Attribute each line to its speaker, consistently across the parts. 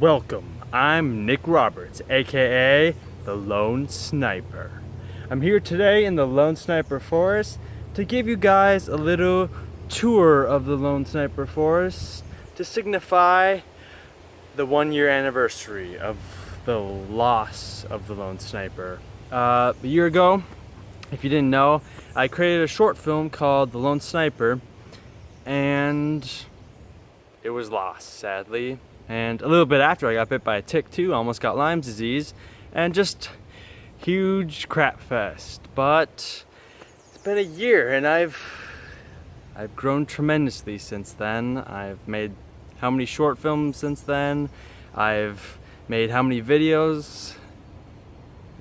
Speaker 1: Welcome, I'm Nick Roberts, aka the Lone Sniper. I'm here today in the Lone Sniper Forest to give you guys a little tour of the Lone Sniper Forest to signify the 1-year anniversary of the loss of the Lone Sniper. A year ago, if you didn't know, I created a short film called The Lone Sniper, and it was lost, sadly. And a little bit after, I got bit by a tick too, almost got Lyme's disease, and just huge crap fest. But it's been a year, and I've grown tremendously since then. I've made how many short films since then? I've made how many videos?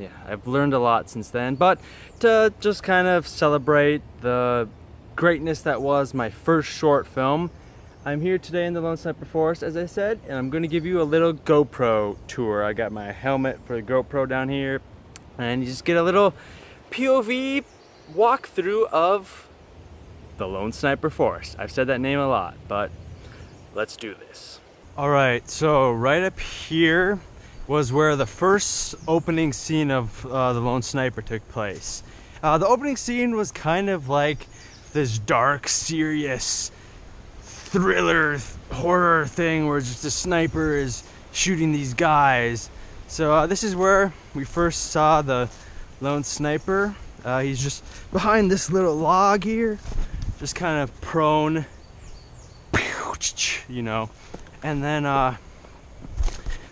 Speaker 1: Yeah, I've learned a lot since then. But to just kind of celebrate the greatness that was my first short film, I'm here today in the Lone Sniper Forest, as I said, and I'm going to give you a little GoPro tour. I got my helmet for the GoPro down here, and you just get a little POV walkthrough of the Lone Sniper Forest. I've said that name a lot, but let's do this. Alright, so right up here was where the first opening scene of the Lone Sniper took place. The opening scene was kind of like this dark, serious thriller horror thing where just a sniper is shooting these guys. So this is where we first saw the Lone Sniper. He's just behind this little log here, just kind of prone, you know. And then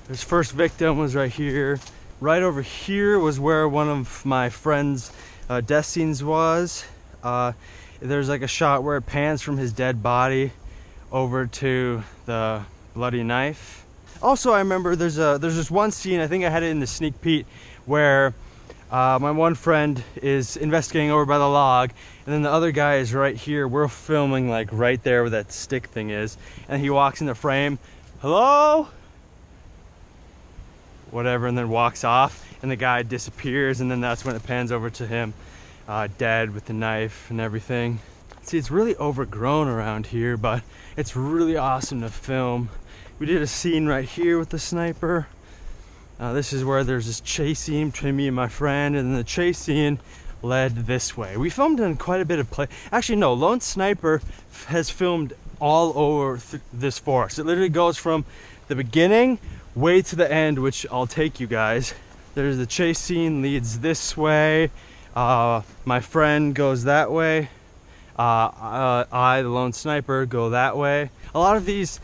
Speaker 1: his first victim was right here. Right over here was where one of my friend's death scenes was. There's like a shot where it pans from his dead body over to the bloody knife. Also, I remember there's this one scene, I think I had it in the sneak peek, where my one friend is investigating over by the log, and then the other guy is right here. We're filming like right there where that stick thing is, and he walks in the frame, hello? Whatever, and then walks off, and the guy disappears, and then that's when it pans over to him, dead with the knife and everything. See, it's really overgrown around here, but it's really awesome to film. We did a scene right here with the sniper. This is where there's this chase scene between me and my friend, and then the chase scene led this way. We filmed in quite a bit of play. Actually, no, Lone Sniper has filmed all over this forest. It literally goes from the beginning way to the end, which I'll take you guys. There's the chase scene leads this way. My friend goes that way. I, the Lone Sniper, go that way. A lot of these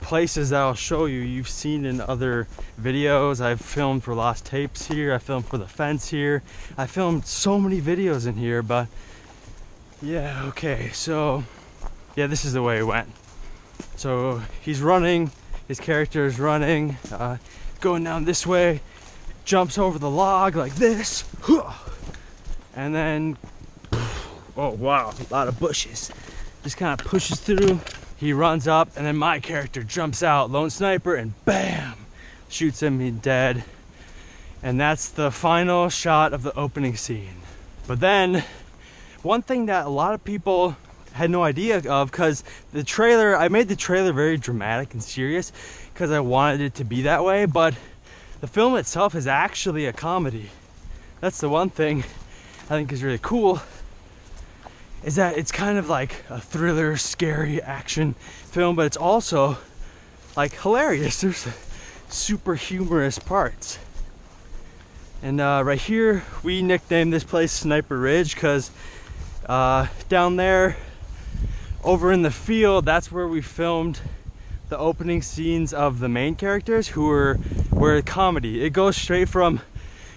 Speaker 1: places that I'll show you, you've seen in other videos. I've filmed for Lost Tapes here. I filmed for The Fence here. I filmed so many videos in here, but yeah, okay. So, yeah, this is the way it went. So he's running. His character is running, going down this way, jumps over the log like this, and then, oh wow, a lot of bushes. Just kind of pushes through. He runs up, and then my character jumps out, Lone Sniper, and bam! Shoots him, he's dead. And that's the final shot of the opening scene. But then, one thing that a lot of people had no idea of, because the trailer, I made the trailer very dramatic and serious because I wanted it to be that way, but the film itself is actually a comedy. That's the one thing I think is really cool, is that it's kind of like a thriller, scary action film, but it's also like hilarious. There's super humorous parts. And right here, we nicknamed this place Sniper Ridge because down there, over in the field, that's where we filmed the opening scenes of the main characters, who were a comedy. It goes straight from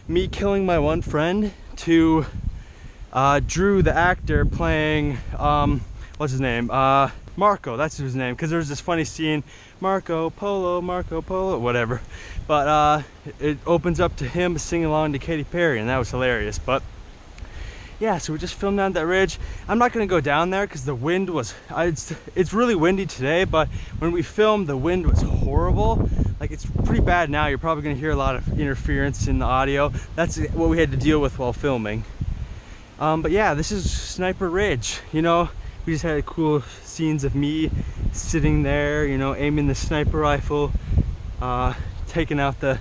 Speaker 1: me killing my one friend to Drew, the actor, playing what's his name, Marco, that's his name, because there was this funny scene, Marco Polo, whatever, but it opens up to him singing along to Katy Perry, and that was hilarious. But yeah, so we just filmed down that ridge. I'm not gonna go down there because the wind was, it's really windy today, but when we filmed, the wind was horrible. Like, it's pretty bad now. You're probably gonna hear a lot of interference in the audio. That's what we had to deal with while filming. But yeah, this is Sniper Ridge. You know, we just had cool scenes of me sitting there, you know, aiming the sniper rifle taking out the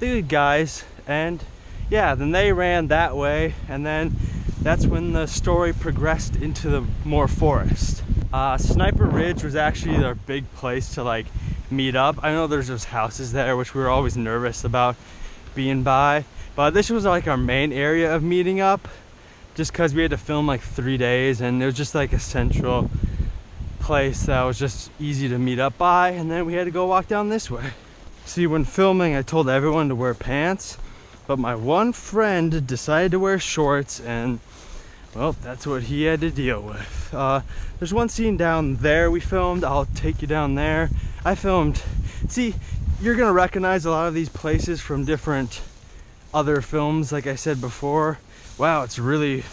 Speaker 1: good guys. And yeah, then they ran that way, and then that's when the story progressed into the more forest. Sniper Ridge was actually our big place to like meet up. I know there's just houses there, which we were always nervous about being by, but this was like our main area of meeting up, just because we had to film like 3 days, and it was just like a central place that was just easy to meet up by. And then we had to go walk down this way. See, when filming I told everyone to wear pants, but my one friend decided to wear shorts, and well, that's what he had to deal with. There's one scene down there we filmed. I'll take you down there. I filmed, see, you're gonna recognize a lot of these places from different other films, like I said before. Wow, it's really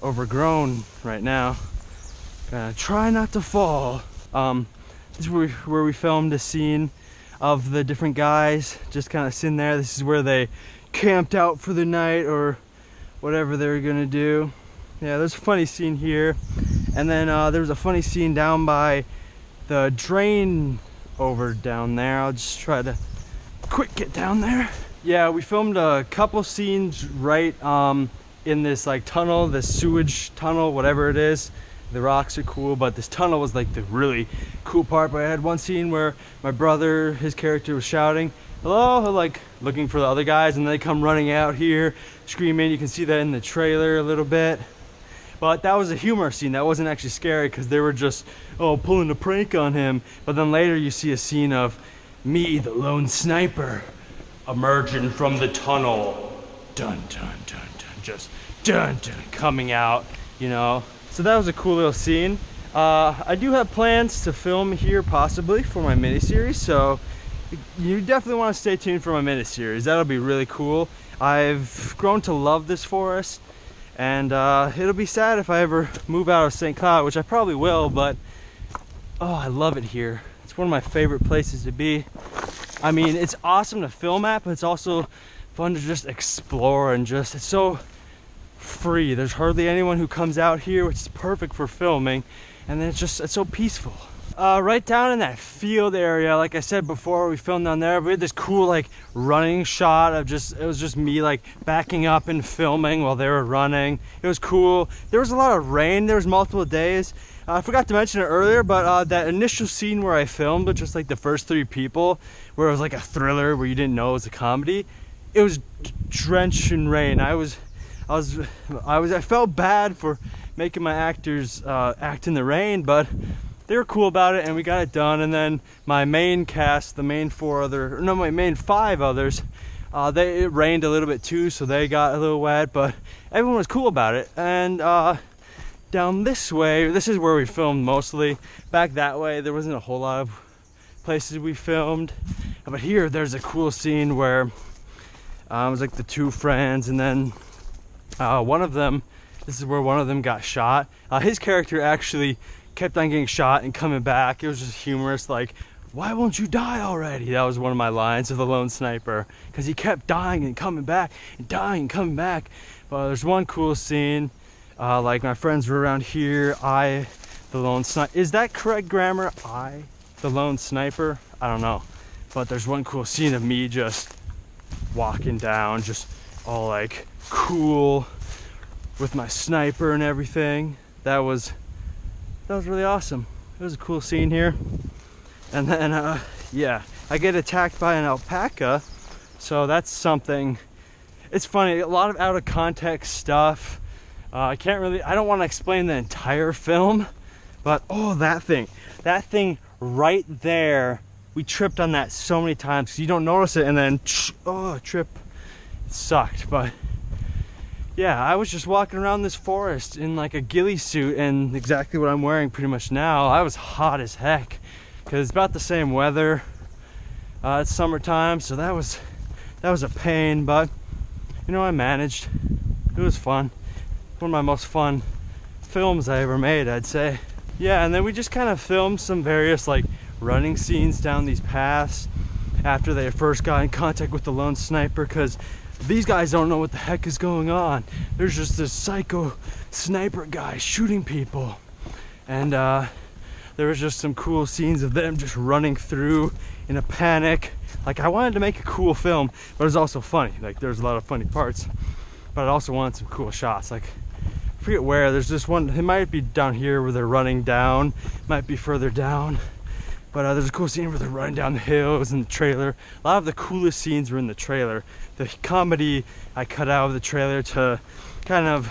Speaker 1: overgrown right now. Gonna try not to fall. This is where we filmed a scene of the different guys just kind of sitting there. This is where they camped out for the night or whatever they were gonna do. Yeah, there's a funny scene here, and then there was a funny scene down by the drain over down there. I'll just try to quick get down there. Yeah, we filmed a couple scenes right in this like tunnel, this sewage tunnel, whatever it is. The rocks are cool, but this tunnel was like the really cool part. But I had one scene where my brother, his character, was shouting hello, like looking for the other guys, and they come running out here screaming. You can see that in the trailer a little bit. But that was a humor scene. That wasn't actually scary, because they were just, oh, pulling a prank on him. But then later you see a scene of me, the lone sniper, emerging from the tunnel. Dun, dun, dun, dun, just dun, dun, coming out, you know. So that was a cool little scene. I do have plans to film here possibly for my miniseries, so you definitely want to stay tuned for my miniseries. That'll be really cool. I've grown to love this forest, and it'll be sad if I ever move out of St. Cloud, which I probably will, but oh, I love it here. It's one of my favorite places to be. I mean, it's awesome to film at, but it's also fun to just explore, and just, it's so free. There's hardly anyone who comes out here, which is perfect for filming, and then it's so peaceful. Right down in that field area, like I said before, we filmed down there. We had this cool like running shot of it was just me like backing up and filming while they were running. It was cool. There was a lot of rain. There was multiple days. I forgot to mention it earlier, but that initial scene where I filmed with just like the first 3 people, where it was like a thriller where you didn't know it was a comedy, it was drenched in rain. I felt bad for making my actors act in the rain, but they were cool about it, and we got it done. And then my main cast, the main 5 others, it rained a little bit too, so they got a little wet, but everyone was cool about it. And down this way, this is where we filmed mostly. Back that way, there wasn't a whole lot of places we filmed, but here there's a cool scene where it was like the 2 friends, and then one of them, this is where one of them got shot. His character actually kept on getting shot and coming back. It was just humorous, like, why won't you die already? That was one of my lines of the lone sniper, because he kept dying and coming back and dying and coming back. But there's one cool scene, like my friends were around here. I, the lone sniper, is that correct grammar? I, the lone sniper? I don't know. But there's one cool scene of me just walking down, just all like cool with my sniper and everything. That was really awesome. It was a cool scene here. And then yeah, I get attacked by an alpaca, so that's something. It's funny, a lot of out of context stuff. I don't want to explain the entire film, but oh, that thing right there, we tripped on that so many times because you don't notice it, and then oh, trip. It sucked. But yeah, I was just walking around this forest in like a ghillie suit, and exactly what I'm wearing pretty much now. I was hot as heck because it's about the same weather. It's summertime, so that was a pain, but you know, I managed. It was fun. One of my most fun films I ever made, I'd say. Yeah, and then we just kind of filmed some various like running scenes down these paths after they first got in contact with the lone sniper, because these guys don't know what the heck is going on. There's just this psycho sniper guy shooting people, and there was just some cool scenes of them just running through in a panic. Like, I wanted to make a cool film, but it was also funny. Like, there's a lot of funny parts, but I also wanted some cool shots. Like, I forget where, there's this one, it might be down here where they're running down, might be further down, but there's a cool scene where they're running down the hills in the trailer. A lot of the coolest scenes were in the trailer. The comedy I cut out of the trailer to kind of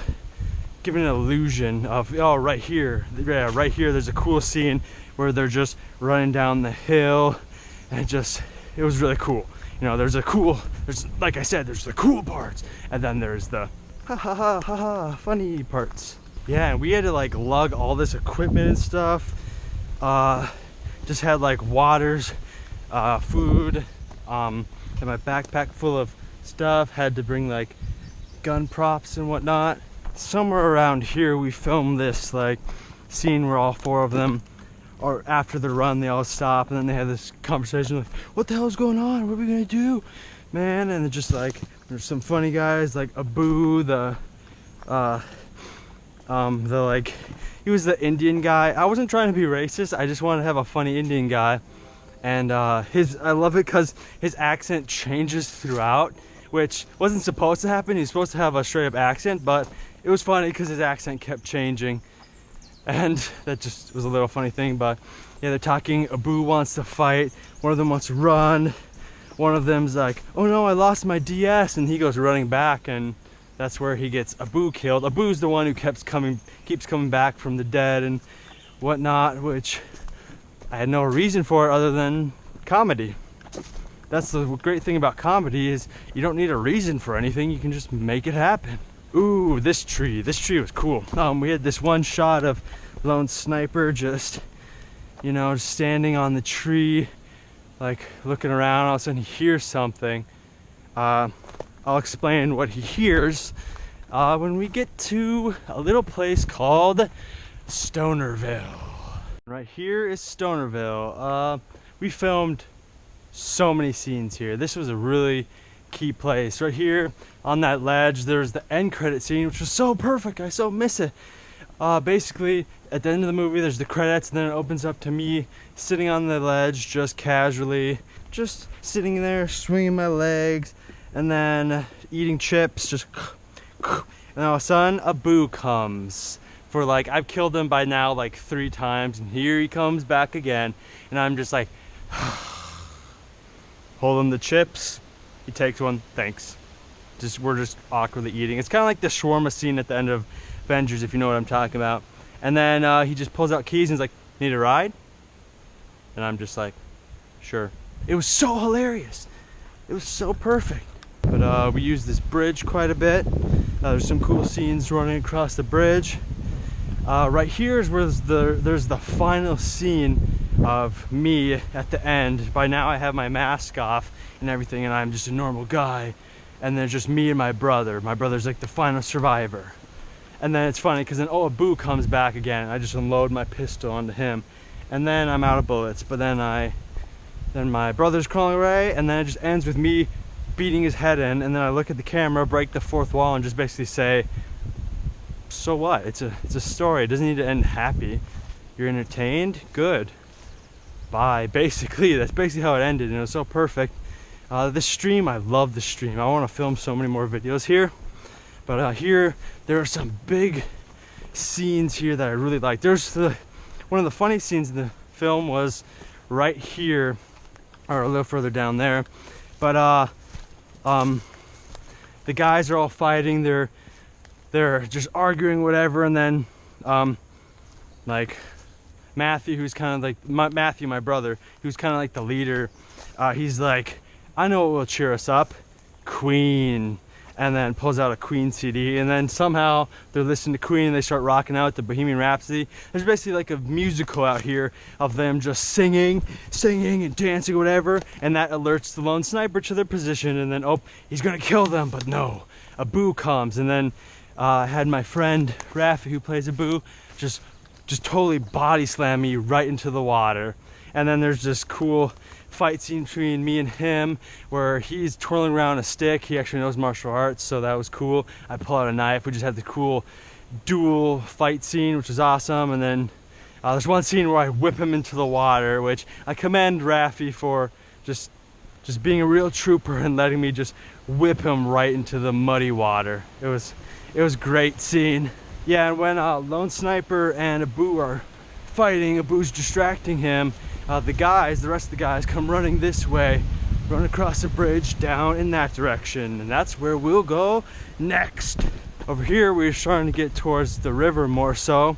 Speaker 1: give an illusion of, oh, right here, yeah, right here, there's a cool scene where they're just running down the hill, and it was really cool. You know, there's, like I said, there's the cool parts, and then there's the ha ha ha ha ha funny parts. Yeah, and we had to like lug all this equipment and stuff. Just had like waters, food, had my backpack full of stuff, had to bring like gun props and whatnot. Somewhere around here we filmed this like scene where all four of them, or after the run, they all stop and then they have this conversation like, what the hell's going on? What are we gonna do, man? And just like, there's some funny guys like Abu, the like, he was the Indian guy. I wasn't trying to be racist, I just wanted to have a funny Indian guy. And I love it because his accent changes throughout, which wasn't supposed to happen. He's supposed to have a straight up accent, but it was funny because his accent kept changing. And that just was a little funny thing. But yeah, they're talking, Abu wants to fight, one of them wants to run, one of them's like, oh no, I lost my DS, and he goes running back, and that's where he gets Abu killed. Abu's the one who keeps coming back from the dead and whatnot, which I had no reason for it other than comedy. That's the great thing about comedy, is you don't need a reason for anything, you can just make it happen. Ooh, this tree was cool. We had this one shot of lone sniper just, you know, just standing on the tree, like looking around. All of a sudden he hears something. I'll explain what he hears when we get to a little place called Stonerville. Right here is Stonerville. We filmed so many scenes here. This was a really key place. Right here on that ledge, there's the end credit scene, which was so perfect. I so miss it. Basically, at the end of the movie, there's the credits, and then it opens up to me sitting on the ledge, just casually, just sitting there, swinging my legs, and then eating chips, just, and then all of a sudden, Abu comes. For like, I've killed him by now like 3 times, and here he comes back again, and I'm just like, holding the chips. He takes one, thanks. We're just awkwardly eating. It's kind of like the shawarma scene at the end of Avengers, if you know what I'm talking about. And then he just pulls out keys and he's like, need a ride? And I'm just like, sure. It was so hilarious. It was so perfect. But we used this bridge quite a bit. There's some cool scenes running across the bridge. Right here is where there's the final scene of me at the end. By now I have my mask off and everything, and I'm just a normal guy. And then just me and my brother. My brother's like the final survivor. And then it's funny because then Abu comes back again. I just unload my pistol onto him, and then I'm out of bullets. But then my brother's crawling away, and then it just ends with me beating his head in. And then I look at the camera, break the fourth wall, and just basically say, "So what? It's a story. It doesn't need to end happy. You're entertained. Good. Bye." Basically, that's basically how it ended, and it was so perfect. This stream, I love the stream. I want to film so many more videos here. But here, there are some big scenes here that I really like. There's one of the funny scenes in the film was right here, or a little further down there. But the guys are all fighting. They're just arguing, whatever, and then like Matthew, who's kind of like Matthew, my brother, who's kind of like the leader. He's like, I know what will cheer us up, Queen, and then pulls out a Queen CD, and then somehow they're listening to Queen and they start rocking out the Bohemian Rhapsody. There's basically like a musical out here of them just singing and dancing, whatever, and that alerts the lone sniper to their position, and then, oh, he's gonna kill them, but no, Abu comes, and then I had my friend Rafi, who plays Abu, just totally body slam me right into the water. And then there's this cool fight scene between me and him where he's twirling around a stick. He actually knows martial arts, so that was cool. I pull out a knife. We just had the cool dual fight scene, which was awesome. And then There's one scene where I whip him into the water, which I commend Raffi for just being a real trooper and letting me just whip him right into the muddy water. It was a great scene. Yeah, and when Lone Sniper and Abu are fighting, Abu's distracting him, the rest of the guys come running this way, run across the bridge down in that direction, and that's where we'll go next. Over here we're starting to get towards the river more so,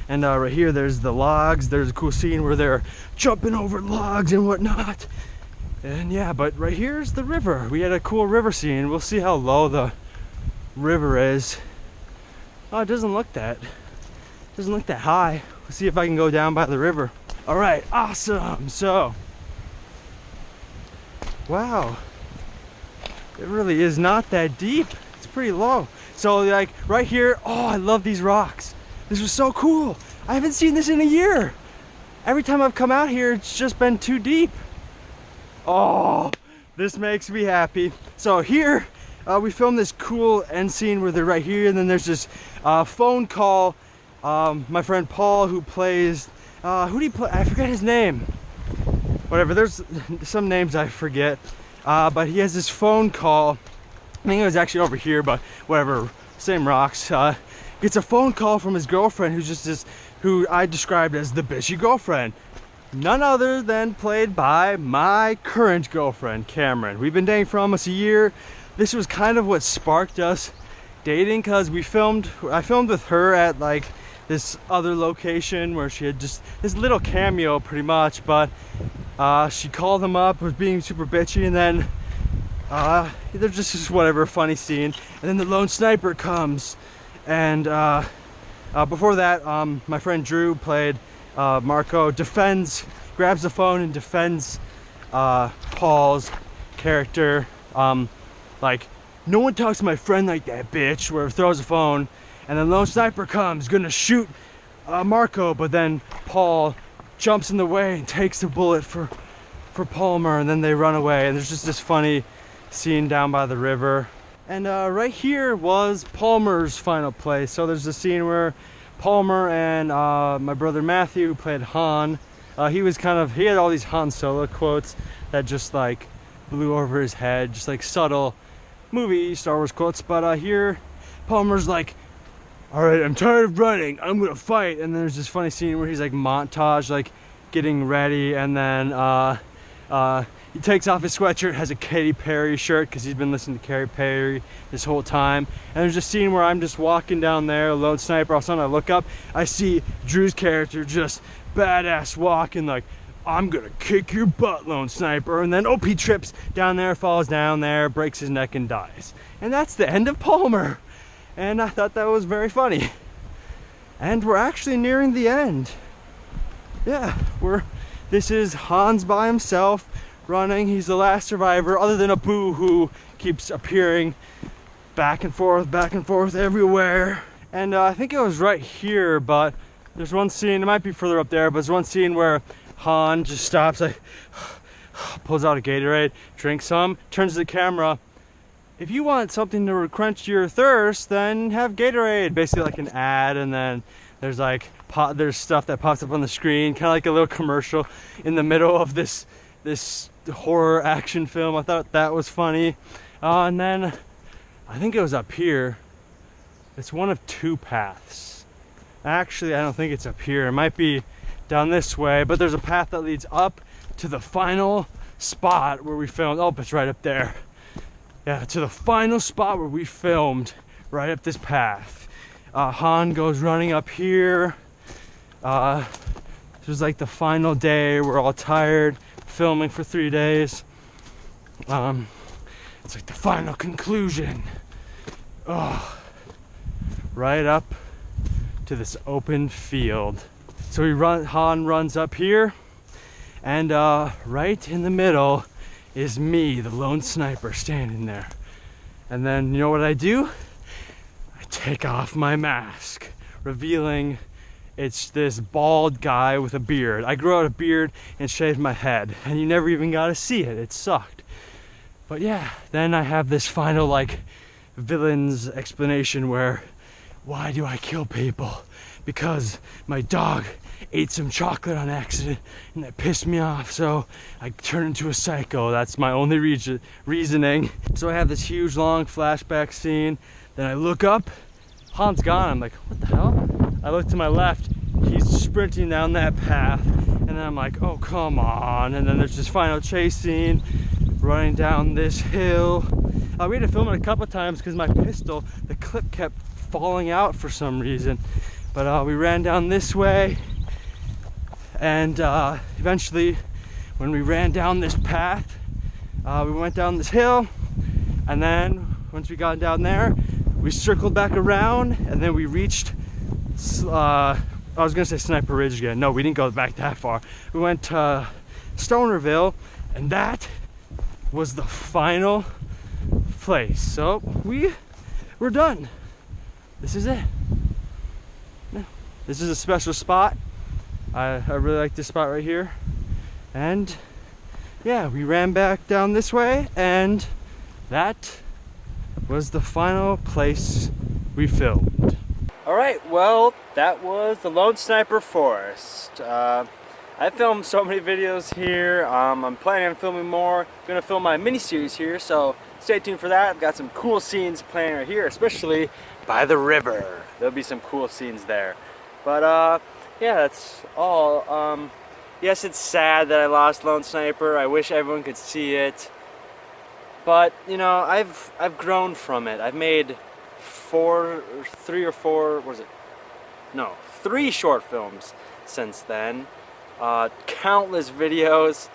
Speaker 1: and right here there's the logs. There's a cool scene where they're jumping over logs and whatnot. And yeah, but right here's the river. We had a cool river scene. We'll see how low the river is. Oh, it doesn't look that high. Let's see if I can go down by the river. All right, awesome. So, wow, it really is not that deep. It's pretty low. So like right here, oh, I love these rocks. This was so cool. I haven't seen this in a year. Every time I've come out here, it's just been too deep. Oh, this makes me happy. So here, we filmed this cool end scene where they're right here, and then there's this phone call. My friend Paul, who plays, who do you play? I forget his name. Whatever, there's some names I forget. But he has this phone call. I think it was actually over here, but whatever, same rocks. Gets a phone call from his girlfriend, who's just this, who I described as the bitchy girlfriend. None other than played by my current girlfriend, Cameron. We've been dating for almost a year. This was kind of what sparked us dating, because I filmed with her at like this other location where she had just this little cameo pretty much, but she called him up, was being super bitchy, and then there's just whatever funny scene, and then the Lone Sniper comes, and before that, my friend Drew played Marco, grabs the phone and defends Paul's character. Like, no one talks to my friend like that, bitch, where throws the phone, and then Lone Sniper comes, gonna shoot Marco, but then Paul jumps in the way and takes the bullet for Palmer, and then they run away, and there's just this funny scene down by the river. And right here was Palmer's final place. So there's a scene where Palmer and my brother Matthew, who played Han, he had all these Han Solo quotes that just like blew over his head, just like subtle movie Star Wars quotes. But here Palmer's like, all right, I'm tired of running, I'm gonna fight. And then there's this funny scene where he's like montage, like getting ready, and then he takes off his sweatshirt, has a Katy Perry shirt because he's been listening to Katy Perry this whole time. And there's a scene where I'm just walking down there, Lone Sniper. All of a sudden I look up, I see Drew's character just badass walking like, I'm gonna kick your butt, Lone Sniper. And then he trips down there, falls down there, breaks his neck and dies. And that's the end of Palmer. And I thought that was very funny. And we're actually nearing the end. Yeah, this is Hans by himself running. He's the last survivor, other than Abu, who keeps appearing back and forth everywhere. And I think it was right here, but there's one scene, it might be further up there, but there's one scene where Han just stops, like pulls out a Gatorade, drinks some, turns to the camera. If you want something to quench your thirst, then have Gatorade. Basically like an ad, and then there's like there's stuff that pops up on the screen, kind of like a little commercial in the middle of this horror action film. I thought that was funny. And then I think it was up here. It's one of two paths. Actually, I don't think it's up here. It might be down this way, but there's a path that leads up to the final spot where we filmed. Oh, it's right up there. Yeah, to the final spot where we filmed, right up this path. Han goes running up here. It was like the final day. We're all tired, filming for 3 days. It's like the final conclusion. Oh, right up to this open field. So Han runs up here, and right in the middle is me, the Lone Sniper, standing there. And then you know what I do? I take off my mask, revealing it's this bald guy with a beard. I grew out a beard and shaved my head, and you never even got to see it. It sucked. But yeah, then I have this final like villain's explanation where, why do I kill people? Because my dog ate some chocolate on accident, and that pissed me off, so I turned into a psycho. That's my only reasoning. So I have this huge long flashback scene, then I look up, Han's gone. I'm like, what the hell? I look to my left, he's sprinting down that path, and then I'm like, oh, come on. And then there's this final chase scene, running down this hill. We had to film it a couple times because my pistol, the clip kept falling out for some reason. But we ran down this way, and eventually when we ran down this path, we went down this hill, and then once we got down there, we circled back around, and then we reached I was gonna say Sniper Ridge again. No, we didn't go back that far. We went to Stonerville, and that was the final place. So we're done. This is it. This is a special spot. I really like this spot right here. And yeah, we ran back down this way, and that was the final place we filmed. Alright, well, that was the Lone Sniper Forest. I filmed so many videos here. I'm planning on filming more. I'm going to film my mini-series here, so stay tuned for that. I've got some cool scenes planned right here, especially by the river. There'll be some cool scenes there. But yeah, that's all. Yes, it's sad that I lost Lone Sniper. I wish everyone could see it. But, you know, I've grown from it. I've made 3 short films since then. Countless videos.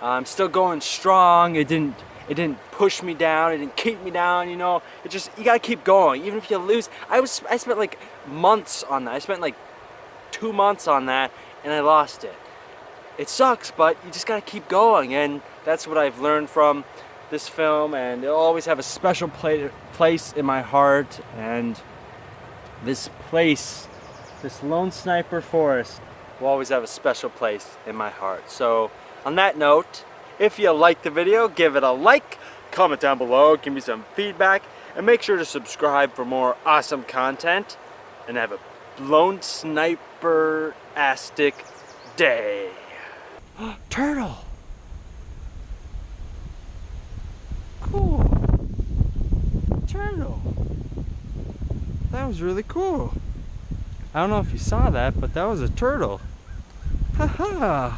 Speaker 1: I'm still going strong. It didn't push me down. It didn't keep me down. You know, it just, you gotta keep going. Even if you lose. I spent like months on that. I spent like 2 months on that, and I lost it. It sucks, but you just gotta keep going, and that's what I've learned from this film, and it'll always have a special place in my heart. And this place, this Lone Sniper Forest, will always have a special place in my heart. So on that note, if you liked the video, give it a like, comment down below, give me some feedback, and make sure to subscribe for more awesome content, and have a Lone Sniper-astic day. Turtle! Cool. Turtle. That was really cool. I don't know if you saw that, but that was a turtle. Haha.